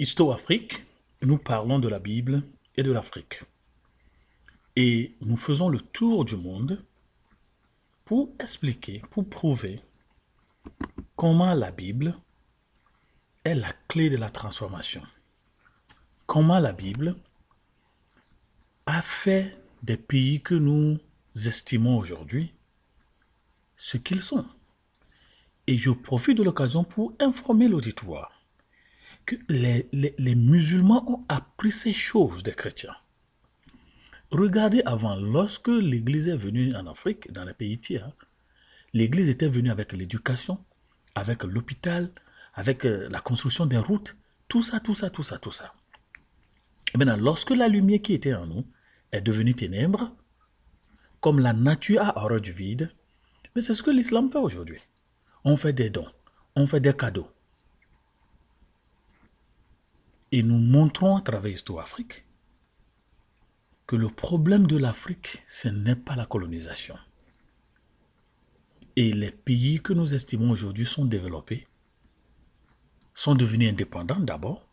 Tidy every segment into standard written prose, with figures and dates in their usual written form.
Histo-Afrique, nous parlons de la Bible et de l'Afrique. Et nous faisons le tour du monde pour expliquer, pour prouver comment la Bible est la clé de la transformation. Comment la Bible a fait des pays que nous estimons aujourd'hui ce qu'ils sont. Et je profite de l'occasion pour informer l'auditoire que les musulmans ont appris ces choses des chrétiens. Regardez avant, lorsque l'Église est venue en Afrique, dans les pays tiers, l'Église était venue avec l'éducation, avec l'hôpital, avec la construction des routes, tout ça, tout ça, tout ça, tout ça. Et maintenant, lorsque la lumière qui était en nous est devenue ténèbres, comme la nature a horreur du vide, mais c'est ce que l'islam fait aujourd'hui. On fait des dons, on fait des cadeaux. Et nous montrons à travers Histoire Afrique que le problème de l'Afrique, ce n'est pas la colonisation. Et les pays que nous estimons aujourd'hui sont développés, sont devenus indépendants d'abord,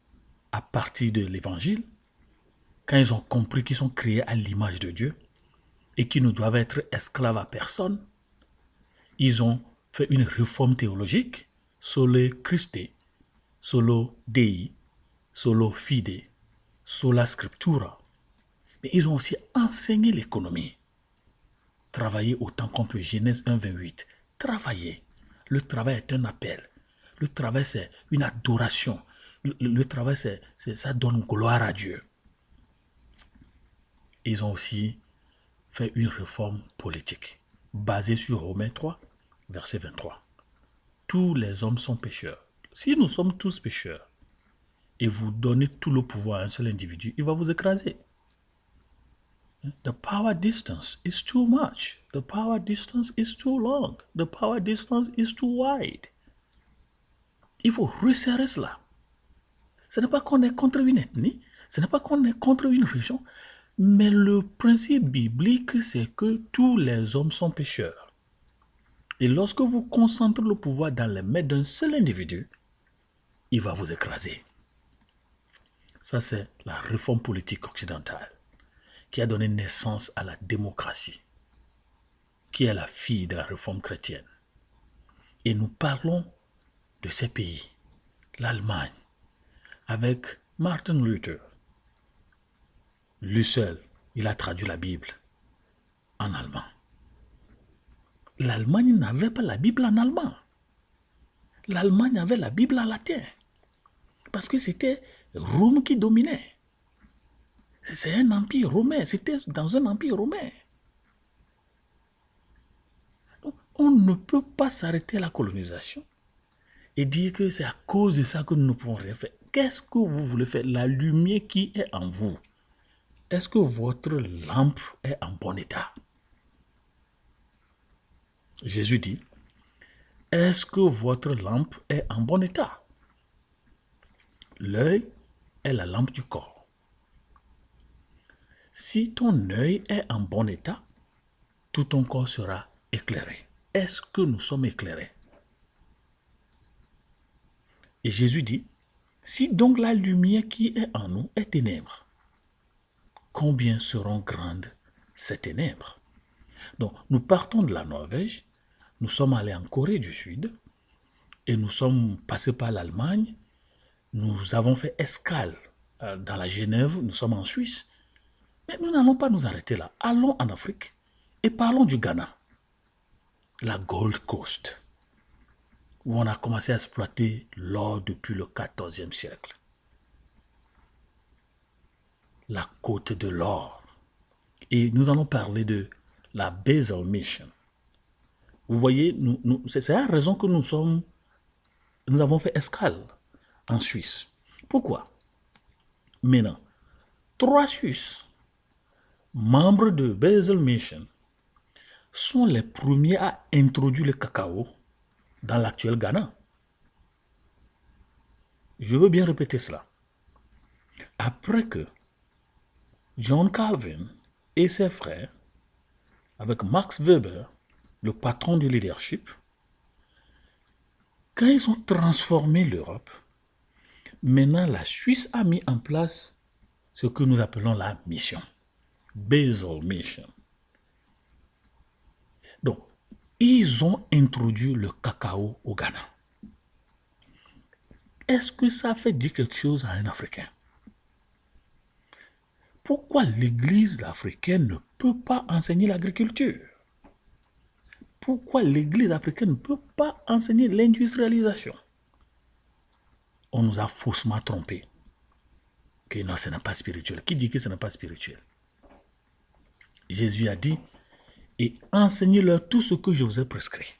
à partir de l'Évangile, quand ils ont compris qu'ils sont créés à l'image de Dieu et qu'ils ne doivent être esclaves à personne, ils ont fait une réforme théologique, solo Christe, solo Dei, solo Fide, sola Scriptura. Mais ils ont aussi enseigné l'économie. Travailler autant contre Genèse 1,28. Travailler. Le travail est un appel. Le travail, c'est une adoration. Le travail, ça donne gloire à Dieu. Ils ont aussi fait une réforme politique basée sur Romains 3, verset 23. Tous les hommes sont pécheurs. Si nous sommes tous pécheurs et vous donnez tout le pouvoir à un seul individu, il va vous écraser. The power distance is too much. The power distance is too long. The power distance is too wide. Il faut resserrer cela. Ce n'est pas qu'on est contre une ethnie, ce n'est pas qu'on est contre une région, mais le principe biblique, c'est que tous les hommes sont pécheurs. Et lorsque vous concentrez le pouvoir dans les mains d'un seul individu, il va vous écraser. Ça, c'est la réforme politique occidentale qui a donné naissance à la démocratie, qui est la fille de la réforme chrétienne. Et nous parlons de ces pays, l'Allemagne, avec Martin Luther. Lui seul, il a traduit la Bible en allemand. L'Allemagne n'avait pas la Bible en allemand. L'Allemagne avait la Bible en latin. Parce que c'était Rome qui dominait. C'est un empire romain. C'était dans un empire romain. Donc, on ne peut pas s'arrêter à la colonisation et dire que c'est à cause de ça que nous ne pouvons rien faire. Qu'est-ce que vous voulez faire? La lumière qui est en vous, est-ce que votre lampe est en bon état? Jésus dit, est-ce que votre lampe est en bon état? L'œil est la lampe du corps. Si ton œil est en bon état, tout ton corps sera éclairé. Est-ce que nous sommes éclairés? Et Jésus dit, si donc la lumière qui est en nous est ténèbre, combien seront grandes ces ténèbres? Donc, nous partons de la Norvège, nous sommes allés en Corée du Sud, et nous sommes passés par l'Allemagne, nous avons fait escale dans la Genève, nous sommes en Suisse, mais nous n'allons pas nous arrêter là. Allons en Afrique et parlons du Ghana, la Gold Coast, où on a commencé à exploiter l'or depuis le XIVe siècle. La côte de l'or. Et nous allons parler de la Basel Mission. Vous voyez, c'est la raison que nous avons fait escale en Suisse. Pourquoi? Maintenant, 3 Suisses membres de Basel Mission sont les premiers à introduire le cacao dans l'actuel Ghana. Je veux bien répéter cela. Après que John Calvin et ses frères, avec Max Weber, le patron du leadership, quand ils ont transformé l'Europe, Maintenant, la Suisse a mis en place ce que nous appelons la mission. Basel Mission. Donc, ils ont introduit le cacao au Ghana. Est-ce que ça fait dire quelque chose à un Africain? Pourquoi l'Église africaine ne peut pas enseigner l'agriculture? Pourquoi l'Église africaine ne peut pas enseigner l'industrialisation? On nous a faussement trompés. Que non, ce n'est pas spirituel. Qui dit que ce n'est pas spirituel? Jésus a dit, et enseignez-leur tout ce que je vous ai prescrit.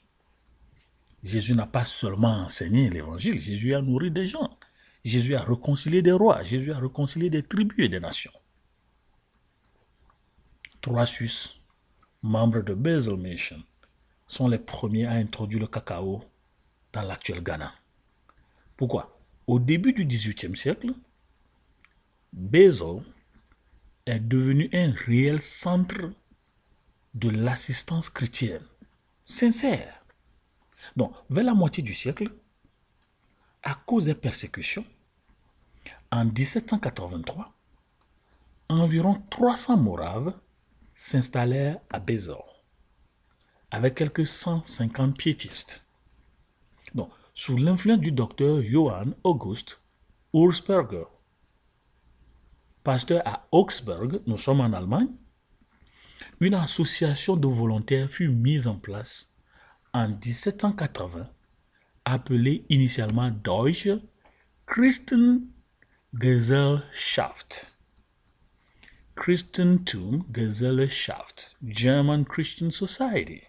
Jésus n'a pas seulement enseigné l'évangile, Jésus a nourri des gens. Jésus a réconcilié des rois, Jésus a réconcilié des tribus et des nations. 3 Suisses, membres de Basel Mission, sont les premiers à introduire le cacao dans l'actuel Ghana. Pourquoi? Au début du XVIIIe siècle, Basel est devenu un réel centre de l'assistance chrétienne, sincère. Donc, vers la moitié du siècle, à cause des persécutions, en 1783, environ 300 Moraves s'installèrent à Basel, avec quelques 150 piétistes. Donc, sous l'influence du docteur Johann August Ursperger, pasteur à Augsburg, nous sommes en Allemagne, une association de volontaires fut mise en place en 1780, appelée initialement Deutsche Christengesellschaft. Christentum Gesellschaft, German Christian Society.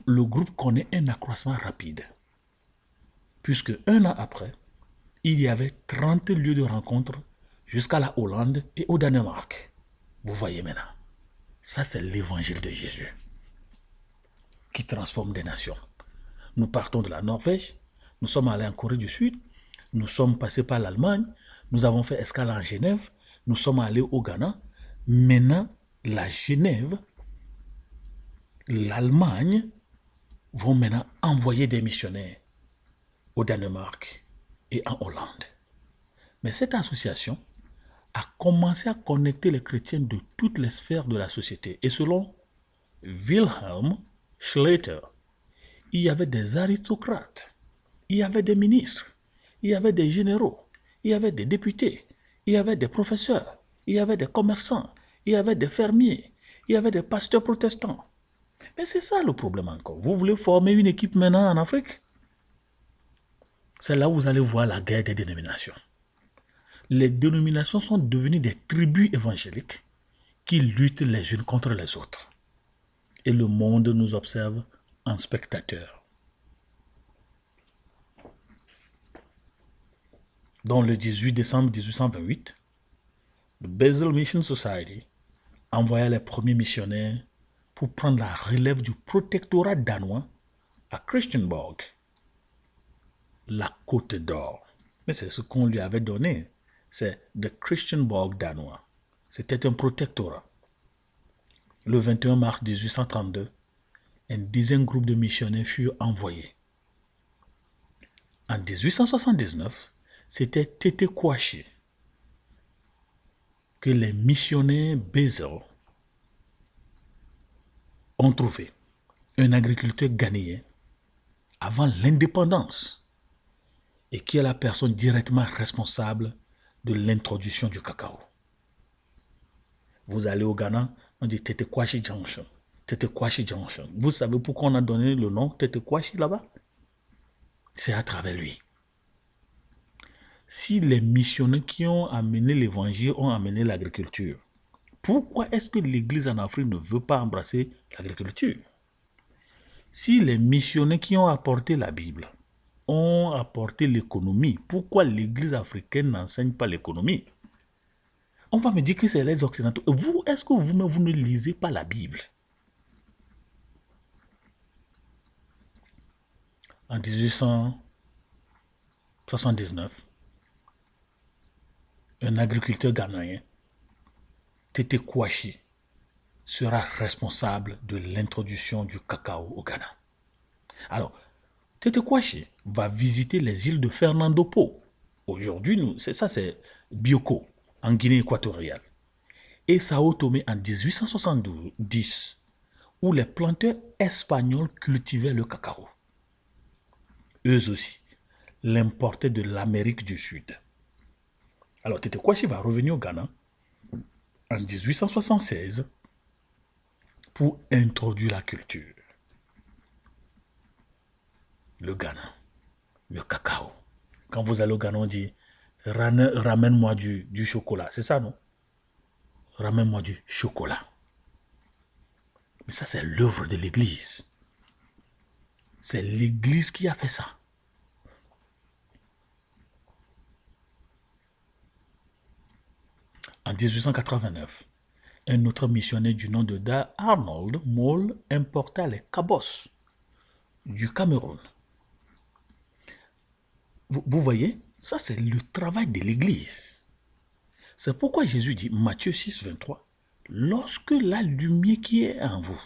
Le groupe connaît un accroissement rapide, puisque un an après, il y avait 30 lieux de rencontre jusqu'à la Hollande et au Danemark. Vous voyez maintenant, ça c'est l'évangile de Jésus qui transforme des nations. Nous partons de la Norvège, nous sommes allés en Corée du Sud, nous sommes passés par l'Allemagne, nous avons fait escale en Genève, nous sommes allés au Ghana. Maintenant, la Genève, l'Allemagne vont maintenant envoyer des missionnaires au Danemark et en Hollande. Mais cette association a commencé à connecter les chrétiens de toutes les sphères de la société. Et selon Wilhelm Schleiter, il y avait des aristocrates, il y avait des ministres, il y avait des généraux, il y avait des députés, il y avait des professeurs, il y avait des commerçants, il y avait des fermiers, il y avait des pasteurs protestants. Mais c'est ça le problème encore. Vous voulez former une équipe maintenant en Afrique? C'est là où vous allez voir la guerre des dénominations. Les dénominations sont devenues des tribus évangéliques qui luttent les unes contre les autres. Et le monde nous observe en spectateurs. Dans le 18 décembre 1828, le Basel Mission Society envoya les premiers missionnaires pour prendre la relève du protectorat danois à Christiansborg, la Côte d'Or. Mais c'est ce qu'on lui avait donné, c'est le Christiansborg danois. C'était un protectorat. Le 21 mars 1832, un dizaine groupe de missionnaires furent envoyés. En 1879, c'était Tete Kouachi que les missionnaires Basel ont trouvé, un agriculteur ghanéen avant l'indépendance et qui est la personne directement responsable de l'introduction du cacao. Vous allez au Ghana, on dit Tete Kouachi Junction. Tete Kouachi Junction. Vous savez pourquoi on a donné le nom Tete Kouachi là-bas? C'est à travers lui. Si les missionnaires qui ont amené l'évangile ont amené l'agriculture, pourquoi est-ce que l'Église en Afrique ne veut pas embrasser l'agriculture? Si les missionnaires qui ont apporté la Bible ont apporté l'économie, pourquoi l'Église africaine n'enseigne pas l'économie? On va me dire que c'est les Occidentaux. Vous, est-ce que vous ne lisez pas la Bible? En 1879, un agriculteur ghanéen, Tete Kouachi, sera responsable de l'introduction du cacao au Ghana. Alors, Tete Kouachi va visiter les îles de Fernando Po. Aujourd'hui, c'est Bioko, en Guinée équatoriale. Et Sao Tomé en 1870, où les planteurs espagnols cultivaient le cacao. Eux aussi l'importaient de l'Amérique du Sud. Alors, Tete Kouachi va revenir au Ghana en 1876 pour introduire la culture. Le Ghana, le cacao. Quand vous allez au Ghana, on dit ramène-moi du chocolat. C'est ça, non? Ramène-moi du chocolat. Mais ça, c'est l'œuvre de l'Église. C'est l'Église qui a fait ça. En 1889, un autre missionnaire du nom de Arnold Moll importa les cabosses du Cameroun. Vous voyez, ça c'est le travail de l'Église. C'est pourquoi Jésus dit, Matthieu 6, 23, « Lorsque la lumière qui est en vous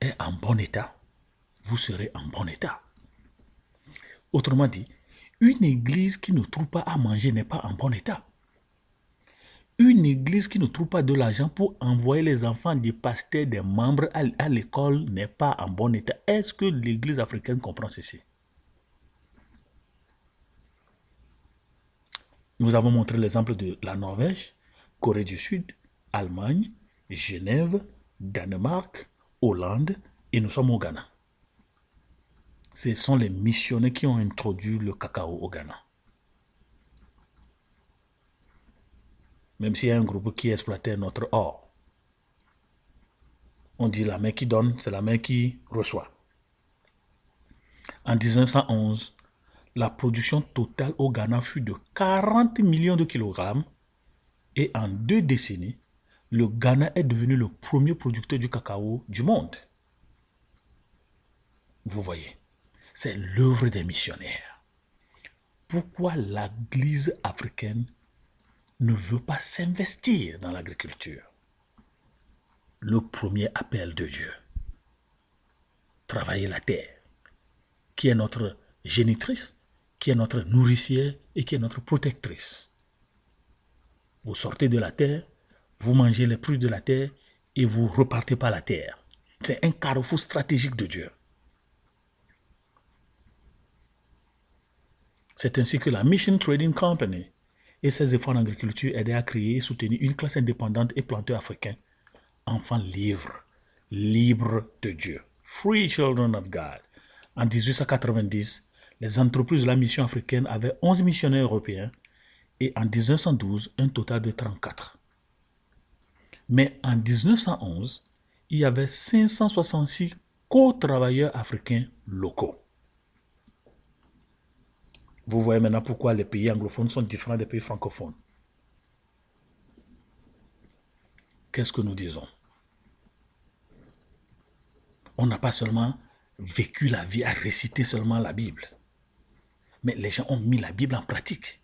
est en bon état, vous serez en bon état. » Autrement dit, une église qui ne trouve pas à manger n'est pas en bon état. Une église qui ne trouve pas de l'argent pour envoyer les enfants des pasteurs, des membres à l'école n'est pas en bon état. Est-ce que l'église africaine comprend ceci? Nous avons montré l'exemple de la Norvège, Corée du Sud, Allemagne, Genève, Danemark, Hollande et nous sommes au Ghana. Ce sont les missionnaires qui ont introduit le cacao au Ghana. Même s'il y a un groupe qui exploitait notre or. On dit la main qui donne, c'est la main qui reçoit. En 1911, la production totale au Ghana fut de 40 millions de kilogrammes et en 2 décennies, le Ghana est devenu le premier producteur du cacao du monde. Vous voyez, c'est l'œuvre des missionnaires. Pourquoi l'Église africaine ne veut pas s'investir dans l'agriculture? Le premier appel de Dieu. Travailler la terre, qui est notre génitrice, qui est notre nourricière et qui est notre protectrice. Vous sortez de la terre, vous mangez les fruits de la terre et vous repartez par la terre. C'est un carrefour stratégique de Dieu. C'est ainsi que la Mission Trading Company et ses efforts en agriculture aidaient à créer et soutenir une classe indépendante et planteurs africains, enfants libres de Dieu. Free children of God. En 1890, les entreprises de la mission africaine avaient 11 missionnaires européens et en 1912, un total de 34. Mais en 1911, il y avait 566 co-travailleurs africains locaux. Vous voyez maintenant pourquoi les pays anglophones sont différents des pays francophones. Qu'est-ce que nous disons? On n'a pas seulement vécu la vie à réciter seulement la Bible, mais les gens ont mis la Bible en pratique.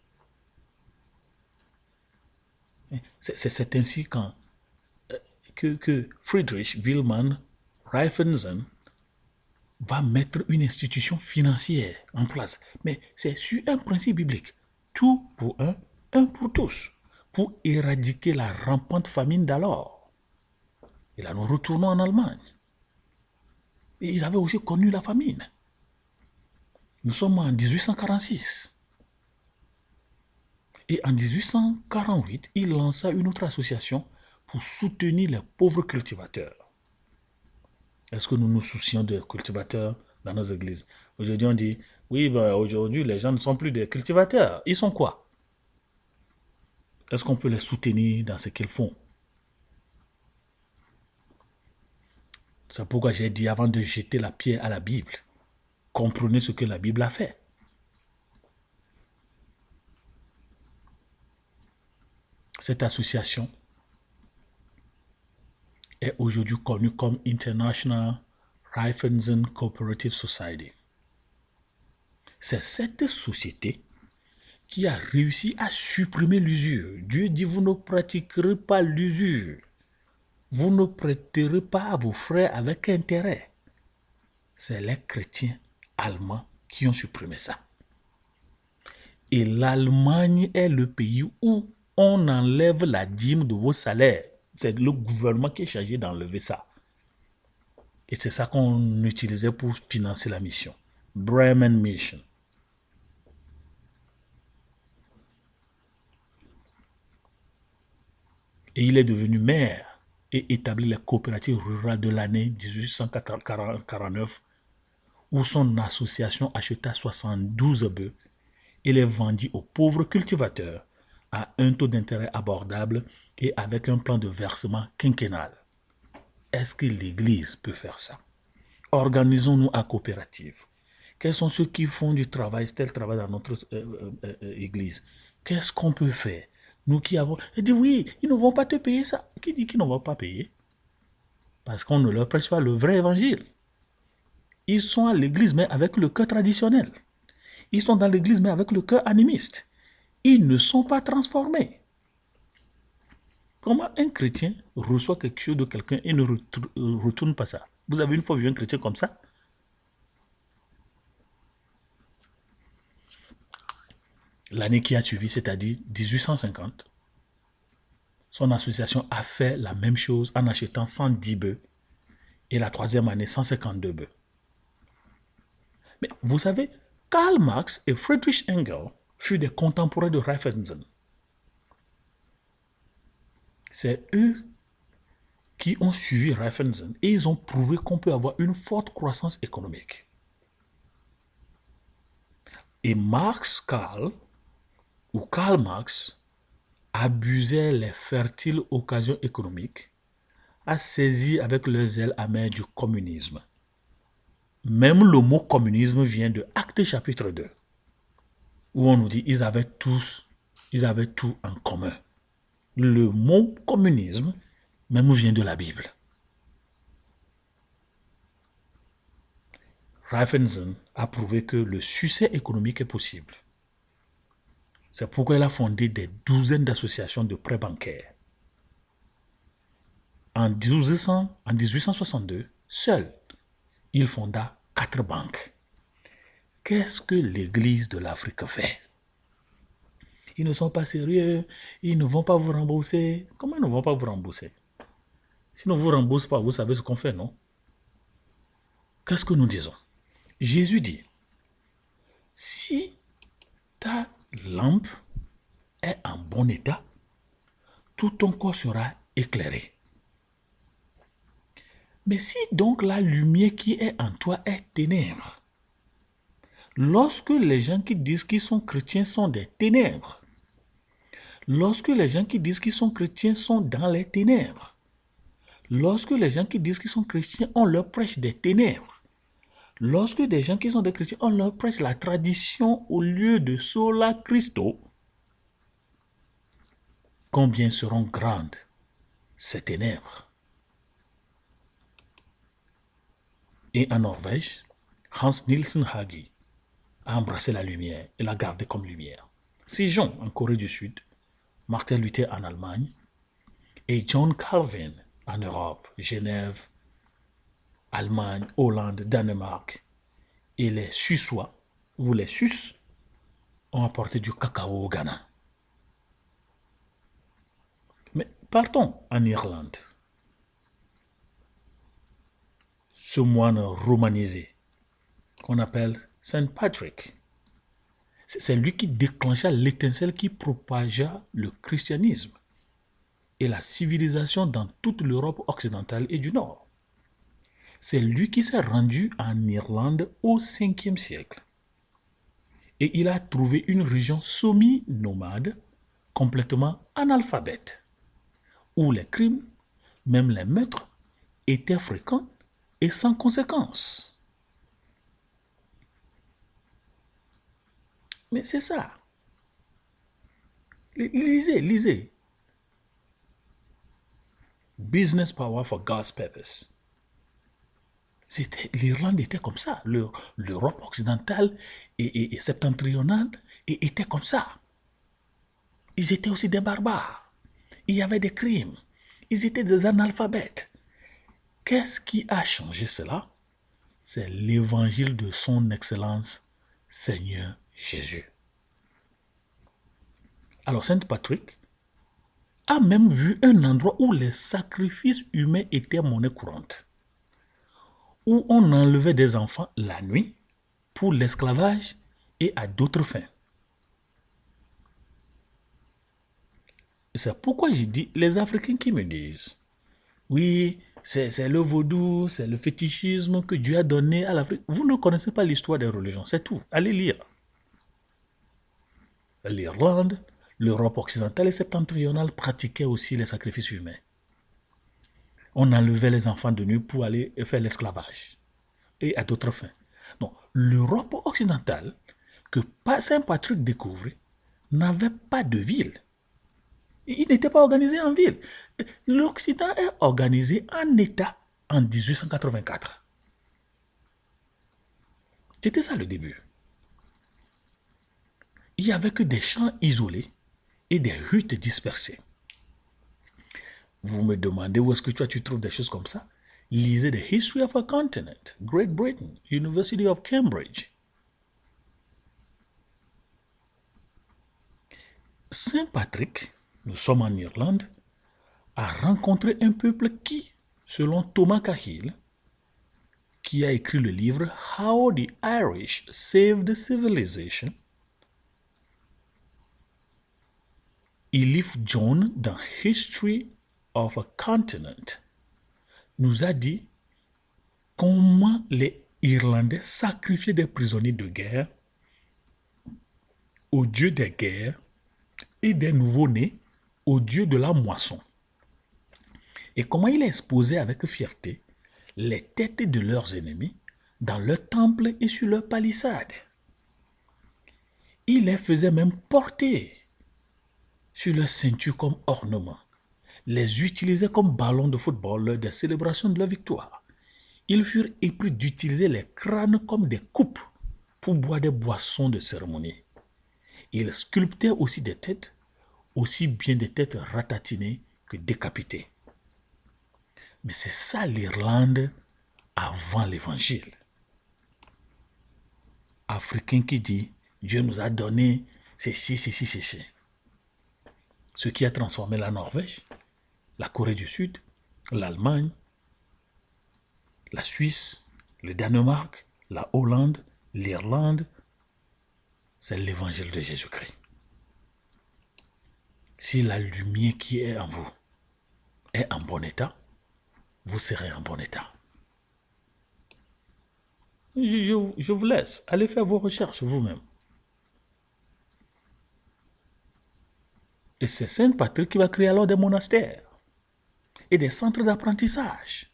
C'est ainsi que Friedrich Wilhelm Reifensen va mettre une institution financière en place. Mais c'est sur un principe biblique. Tout pour un pour tous. Pour éradiquer la rampante famine d'alors. Et là, nous retournons en Allemagne. Et ils avaient aussi connu la famine. Nous sommes en 1846. Et en 1848, il lança une autre association pour soutenir les pauvres cultivateurs. Est-ce que nous nous soucions des cultivateurs dans nos églises? Aujourd'hui, on dit, oui, aujourd'hui, les gens ne sont plus des cultivateurs. Ils sont quoi? Est-ce qu'on peut les soutenir dans ce qu'ils font? C'est pourquoi j'ai dit avant de jeter la pierre à la Bible, comprenez ce que la Bible a fait. Cette association est aujourd'hui connue comme International Raiffeisen Cooperative Society. C'est cette société qui a réussi à supprimer l'usure. Dieu dit, vous ne pratiquerez pas l'usure. Vous ne prêterez pas à vos frères avec intérêt. c'est les chrétiens allemands qui ont supprimé ça. Et l'Allemagne est le pays où on enlève la dîme de vos salaires. C'est le gouvernement qui est chargé d'enlever ça. Et c'est ça qu'on utilisait pour financer la mission. Bremen Mission. Et il est devenu maire et établit les coopératives rurales de l'année 1849, où son association acheta 72 bœufs et les vendit aux pauvres cultivateurs à un taux d'intérêt abordable et avec un plan de versement quinquennal. Est-ce que l'Église peut faire ça? Organisons-nous à coopérative. Quels sont ceux qui font du travail, tel travail dans notre Église? Qu'est-ce qu'on peut faire? Nous qui avons... Il dit oui, ils ne vont pas te payer ça. Qui dit qu'ils ne vont pas payer? Parce qu'on ne leur prêche pas le vrai évangile. Ils sont à l'église, mais avec le cœur traditionnel. Ils sont dans l'église, mais avec le cœur animiste. Ils ne sont pas transformés. Comment un chrétien reçoit quelque chose de quelqu'un et ne retourne pas ça? Vous avez une fois vu un chrétien comme ça? L'année qui a suivi, c'est-à-dire 1850, son association a fait la même chose en achetant 110 bœufs et la troisième année 152 bœufs. Mais vous savez, Karl Marx et Friedrich Engels furent des contemporains de Raffensen. C'est eux qui ont suivi Raffensen et ils ont prouvé qu'on peut avoir une forte croissance économique. Et Karl Marx abusait les fertiles occasions économiques à saisir avec le zèle amer du communisme. Même le mot communisme vient de Actes chapitre 2, où on nous dit qu'ils avaient tout en commun. Le mot communisme même vient de la Bible. Raffensen a prouvé que le succès économique est possible. C'est pourquoi il a fondé des douzaines d'associations de prêts bancaires. En 1862, seul, il fonda 4 banques. Qu'est-ce que l'Église de l'Afrique fait? Ils ne sont pas sérieux, ils ne vont pas vous rembourser. Comment ils ne vont pas vous rembourser? S'ils ne vous remboursent pas, vous savez ce qu'on fait, non? Qu'est-ce que nous disons? Jésus dit, si ta lampe est en bon état, tout ton corps sera éclairé. Mais si donc la lumière qui est en toi est ténèbres, lorsque les gens qui disent qu'ils sont chrétiens sont des ténèbres, lorsque les gens qui disent qu'ils sont chrétiens sont dans les ténèbres, lorsque les gens qui disent qu'ils sont chrétiens, on leur prêche des ténèbres, lorsque des gens qui sont des chrétiens, on leur prêche la tradition au lieu de sola Christo, combien seront grandes ces ténèbres? Et en Norvège, Hans Nielsen Hagi a embrassé la lumière et l'a gardée comme lumière. Sejong en Corée du Sud, Martin Luther en Allemagne et John Calvin en Europe, Genève, Allemagne, Hollande, Danemark. Et les Suissois, ou les Suisses, ont apporté du cacao au Ghana. Mais partons en Irlande. Ce moine romanisé qu'on appelle Saint Patrick, c'est lui qui déclencha l'étincelle qui propagea le christianisme et la civilisation dans toute l'Europe occidentale et du Nord. C'est lui qui s'est rendu en Irlande au 5e siècle. Et il a trouvé une région semi-nomade, complètement analphabète, où les crimes, même les meurtres, étaient fréquents et sans conséquence. Mais c'est ça. Lisez. Business power for God's purpose. L'Irlande était comme ça. L'Europe occidentale et septentrionale était comme ça. Ils étaient aussi des barbares. Il y avait des crimes. Ils étaient des analphabètes. Qu'est-ce qui a changé cela? c'est l'évangile de son excellence, Seigneur Jésus. Alors, Saint Patrick a même vu un endroit où les sacrifices humains étaient monnaie courante, où on enlevait des enfants la nuit pour l'esclavage et à d'autres fins. C'est pourquoi j'ai dit, les Africains qui me disent, oui, c'est le vaudou, c'est le fétichisme que Dieu a donné à l'Afrique. Vous ne connaissez pas l'histoire des religions, c'est tout. Allez lire. L'Irlande, l'Europe occidentale et septentrionale pratiquaient aussi les sacrifices humains. On enlevait les enfants de nuit pour aller faire l'esclavage et à d'autres fins. Donc, l'Europe occidentale, que Saint Patrick découvrit, n'avait pas de ville. Il n'était pas organisé en ville. L'Occident est organisé en État en 1884. C'était ça le début. Il n'y avait que des champs isolés et des huttes dispersées. Vous me demandez où est-ce que tu trouves des choses comme ça? Lisez The History of a Continent, Great Britain, University of Cambridge. Saint Patrick, nous sommes en Irlande, a rencontré un peuple qui, selon Thomas Cahill, qui a écrit le livre How the Irish Saved Civilization, Elif John dans History of a Continent nous a dit comment les Irlandais sacrifiaient des prisonniers de guerre au dieu des guerres et des nouveau-nés au dieu de la moisson. Et comment il exposait avec fierté les têtes de leurs ennemis dans leurs temples et sur leurs palissades. Il les faisait même porter sur leur ceinture comme ornement, les utilisait comme ballons de football lors des célébrations de leur victoire. Ils furent épris d'utiliser les crânes comme des coupes pour boire des boissons de cérémonie. Ils sculptaient aussi des têtes, aussi bien des têtes ratatinées que décapitées. Mais c'est ça l'Irlande avant l'évangile. Africain qui dit Dieu nous a donné ceci, ceci, ceci. Ce qui a transformé la Norvège, la Corée du Sud, l'Allemagne, la Suisse, le Danemark, la Hollande, l'Irlande, c'est l'évangile de Jésus-Christ. Si la lumière qui est en vous est en bon état, vous serez en bon état. Je vous laisse. Allez faire vos recherches vous-même. Et c'est Saint Patrick qui va créer alors des monastères et des centres d'apprentissage.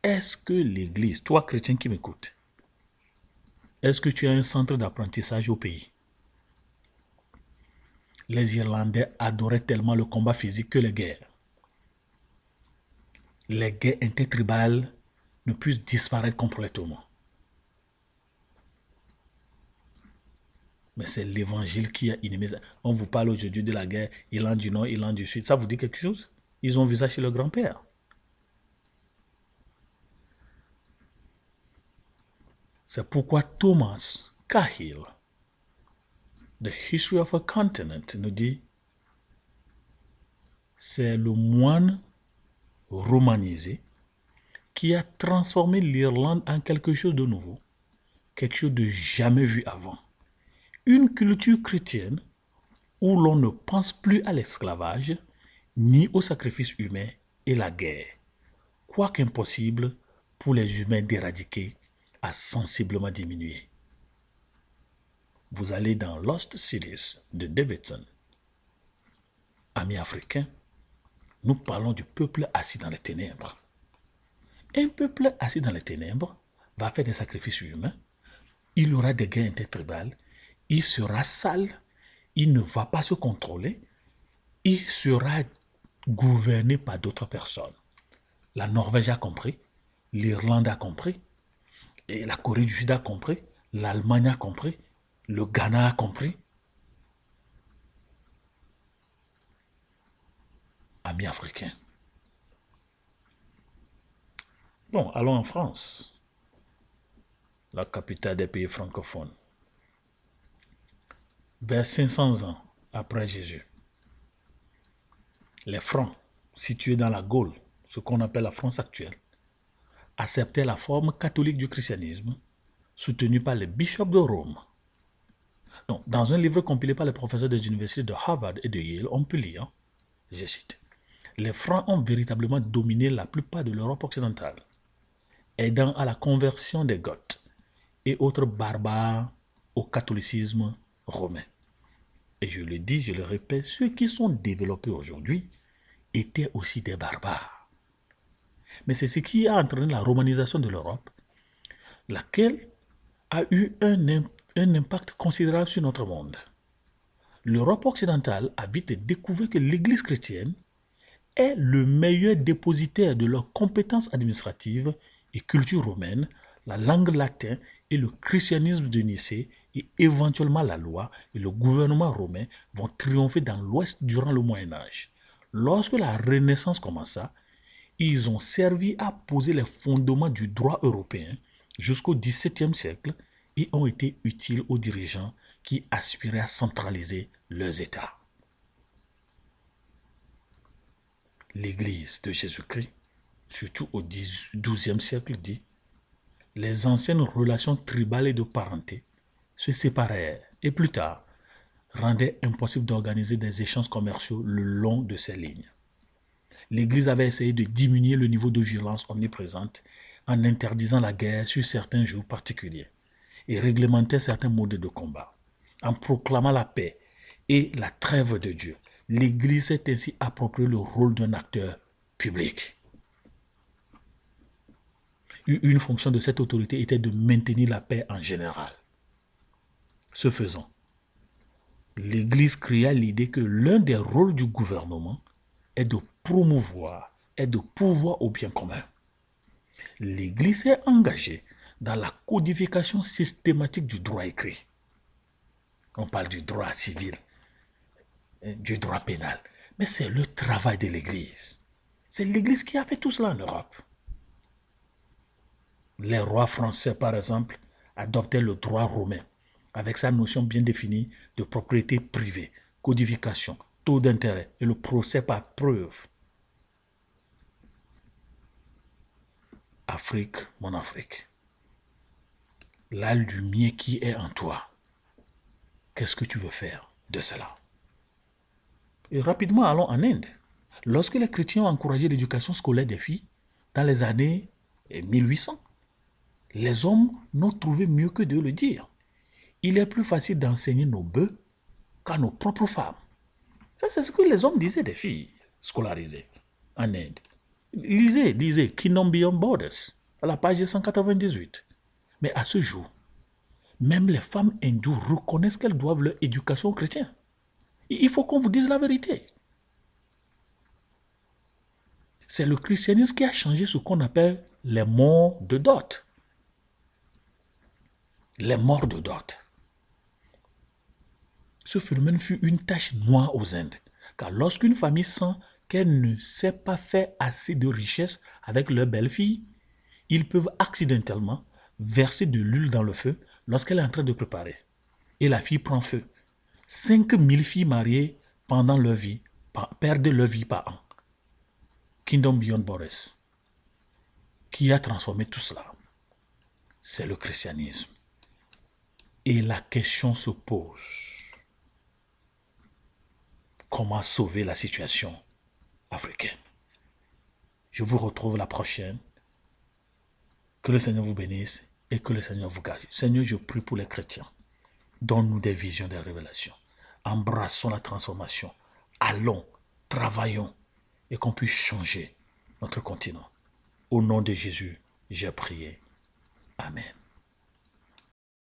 Est-ce que l'Église, toi chrétien qui m'écoutes, est-ce que tu as un centre d'apprentissage au pays? Les Irlandais adoraient tellement le combat physique que les guerres. Les guerres intertribales ne puissent disparaître complètement. Mais c'est l'évangile qui a inhumé ça. On vous parle aujourd'hui de la guerre Irlande du Nord, Irlande du Sud. Ça vous dit quelque chose? Ils ont vu ça chez le grand-père. C'est pourquoi Thomas Cahill, The History of a Continent, nous dit c'est le moine romanisé qui a transformé l'Irlande en quelque chose de nouveau, quelque chose de jamais vu avant. Une culture chrétienne où l'on ne pense plus à l'esclavage, ni au sacrifice humain et la guerre, quoique impossible pour les humains d'éradiquer, a sensiblement diminué. Vous allez dans Lost Cities de Davidson. Amis africains, nous parlons du peuple assis dans les ténèbres. Un peuple assis dans les ténèbres va faire des sacrifices humains, il aura des guerres intertribales, il sera sale, il ne va pas se contrôler, il sera gouverné par d'autres personnes. La Norvège a compris, l'Irlande a compris, et la Corée du Sud a compris, l'Allemagne a compris, le Ghana a compris. Amis africains. Bon, allons en France. la capitale des pays francophones. Vers 500 ans après Jésus, les Francs, situés dans la Gaule, ce qu'on appelle la France actuelle, acceptaient la forme catholique du christianisme, soutenue par les bishops de Rome. Donc, dans un livre compilé par les professeurs des universités de Harvard et de Yale, on peut lire, je cite, « Les Francs ont véritablement dominé la plupart de l'Europe occidentale, aidant à la conversion des Goths et autres barbares au catholicisme romain. Et je le dis, je le répète, ceux qui sont développés aujourd'hui étaient aussi des barbares. Mais c'est ce qui a entraîné la romanisation de l'Europe, laquelle a eu un impact considérable sur notre monde. L'Europe occidentale a vite découvert que l'Église chrétienne est le meilleur dépositaire de leurs compétences administratives et culture romaine, la langue latine et le christianisme de Nicée, et éventuellement la loi et le gouvernement romain vont triompher dans l'Ouest durant le Moyen-Âge. Lorsque la Renaissance commença, ils ont servi à poser les fondements du droit européen jusqu'au XVIIe siècle et ont été utiles aux dirigeants qui aspiraient à centraliser leurs États. L'Église de Jésus-Christ, surtout au XIIe siècle, dit « Les anciennes relations tribales et de parenté se séparèrent et plus tard rendaient impossible d'organiser des échanges commerciaux le long de ces lignes. L'Église avait essayé de diminuer le niveau de violence omniprésente en interdisant la guerre sur certains jours particuliers et réglementait certains modes de combat. En proclamant la paix et la trêve de Dieu, l'Église s'est ainsi approprié le rôle d'un acteur public. Une fonction de cette autorité était de maintenir la paix en général. Ce faisant, l'Église créa l'idée que l'un des rôles du gouvernement est de promouvoir et de pourvoir au bien commun. L'Église s'est engagée dans la codification systématique du droit écrit. On parle du droit civil, du droit pénal, mais c'est le travail de l'Église. C'est l'Église qui a fait tout cela en Europe. Les rois français, par exemple, adoptaient le droit romain, avec sa notion bien définie de propriété privée, codification, taux d'intérêt et le procès par preuve. Afrique, mon Afrique, la lumière qui est en toi, qu'est-ce que tu veux faire de cela? Et rapidement, allons en Inde. Lorsque les chrétiens ont encouragé l'éducation scolaire des filles, dans les années 1800, les hommes n'ont trouvé mieux que de le dire. Il est plus facile d'enseigner nos bœufs qu'à nos propres femmes. Ça, c'est ce que les hommes disaient des filles scolarisées en Inde. Lisez Kingdom Beyond Borders, à la page 198. Mais à ce jour, même les femmes hindoues reconnaissent qu'elles doivent leur éducation aux chrétiens. Il faut qu'on vous dise la vérité. C'est le christianisme qui a changé ce qu'on appelle les morts de dot. Les morts de dot. Ce phénomène fut une tache noire aux Indes, car lorsqu'une famille sent qu'elle ne s'est pas fait assez de richesse avec leur belle-fille, ils peuvent accidentellement verser de l'huile dans le feu lorsqu'elle est en train de préparer. Et la fille prend feu. 5000 filles mariées pendant leur vie perdent leur vie par an. Kingdom Beyond Borders. Qui a transformé tout cela? C'est le christianisme. Et la question se pose. Comment sauver la situation africaine? Je vous retrouve la prochaine. Que le Seigneur vous bénisse et que le Seigneur vous garde. Seigneur, je prie pour les chrétiens. Donne-nous des visions, des révélations. Embrassons la transformation. Allons, travaillons et qu'on puisse changer notre continent. Au nom de Jésus, j'ai prié. Amen.